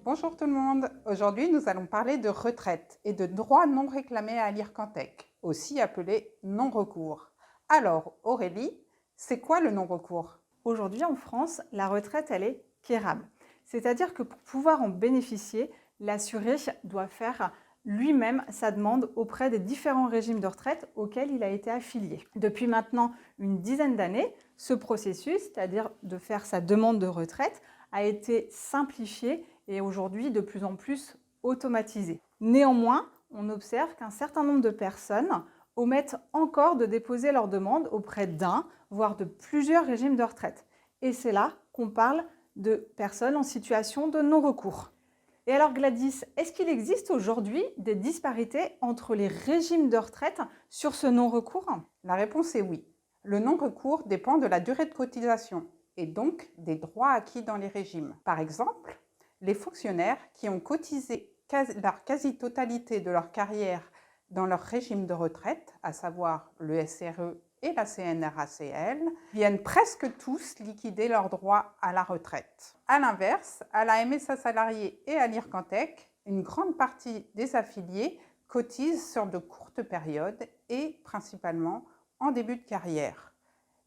Bonjour tout le monde. Aujourd'hui, nous allons parler de retraite et de droits non réclamés à l'IRCANTEC, aussi appelés non-recours. Alors, Aurélie, c'est quoi le non-recours? Aujourd'hui, en France, la retraite, elle est quérable. C'est-à-dire que pour pouvoir en bénéficier, l'assuré doit faire lui-même sa demande auprès des différents régimes de retraite auxquels il a été affilié. Depuis maintenant une dizaine d'années, ce processus, c'est-à-dire de faire sa demande de retraite, a été simplifié et aujourd'hui de plus en plus automatisé. Néanmoins, on observe qu'un certain nombre de personnes omettent encore de déposer leur demande auprès d'un, voire de plusieurs régimes de retraite. Et c'est là qu'on parle de personnes en situation de non-recours. Et alors Gladys, est-ce qu'il existe aujourd'hui des disparités entre les régimes de retraite sur ce non-recours? La réponse est oui. Le non-recours dépend de la durée de cotisation et donc des droits acquis dans les régimes. Par exemple, les fonctionnaires qui ont cotisé la quasi-totalité de leur carrière dans leur régime de retraite, à savoir le SRE et la CNRACL, viennent presque tous liquider leurs droits à la retraite. A l'inverse, à la MSA salariée et à l'IRCANTEC, une grande partie des affiliés cotisent sur de courtes périodes et principalement en début de carrière.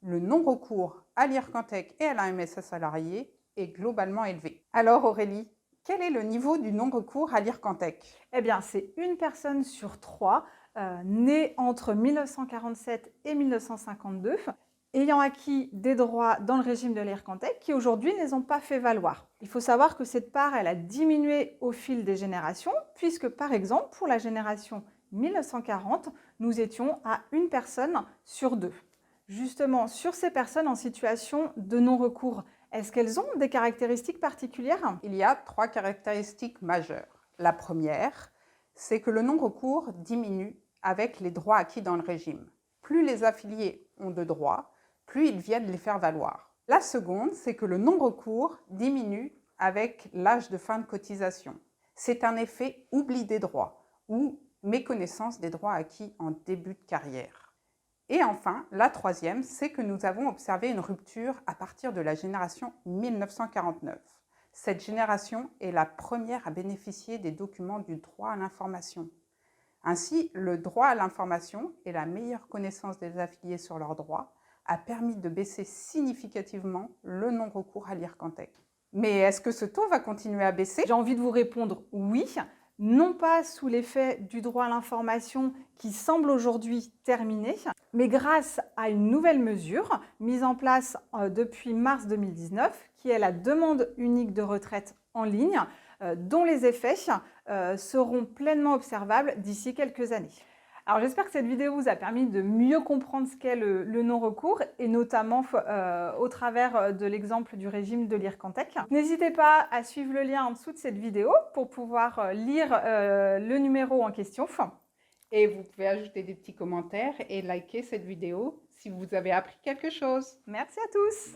Le non-recours à l'IRCANTEC et à la MSA salariée est globalement élevé. Alors Aurélie, quel est le niveau du non-recours à l'IRCANTEC? Eh bien, c'est une personne sur trois née entre 1947 et 1952, ayant acquis des droits dans le régime de l'IRCANTEC, qui aujourd'hui ne les ont pas fait valoir. Il faut savoir que cette part, elle a diminué au fil des générations, puisque par exemple, pour la génération 1940, nous étions à une personne sur deux. Justement, sur ces personnes en situation de non-recours, est-ce qu'elles ont des caractéristiques particulières? Il y a 3 caractéristiques majeures. La première, c'est que le non-recours diminue avec les droits acquis dans le régime. Plus les affiliés ont de droits, plus ils viennent les faire valoir. La seconde, c'est que le non-recours diminue avec l'âge de fin de cotisation. C'est un effet oubli des droits ou méconnaissance des droits acquis en début de carrière. Et enfin, la troisième, c'est que nous avons observé une rupture à partir de la génération 1949. Cette génération est la première à bénéficier des documents du droit à l'information. Ainsi, le droit à l'information et la meilleure connaissance des affiliés sur leurs droits a permis de baisser significativement le non-recours à l'IRCANTEC. Mais est-ce que ce taux va continuer à baisser? J'ai envie de vous répondre oui, non pas sous l'effet du droit à l'information qui semble aujourd'hui terminé, mais grâce à une nouvelle mesure mise en place depuis mars 2019, qui est la demande unique de retraite en ligne, dont les effets seront pleinement observables d'ici quelques années. Alors j'espère que cette vidéo vous a permis de mieux comprendre ce qu'est le non-recours et notamment au travers de l'exemple du régime de l'IRCANTEC. N'hésitez pas à suivre le lien en dessous de cette vidéo pour pouvoir lire le numéro en question. Et vous pouvez ajouter des petits commentaires et liker cette vidéo si vous avez appris quelque chose. Merci à tous!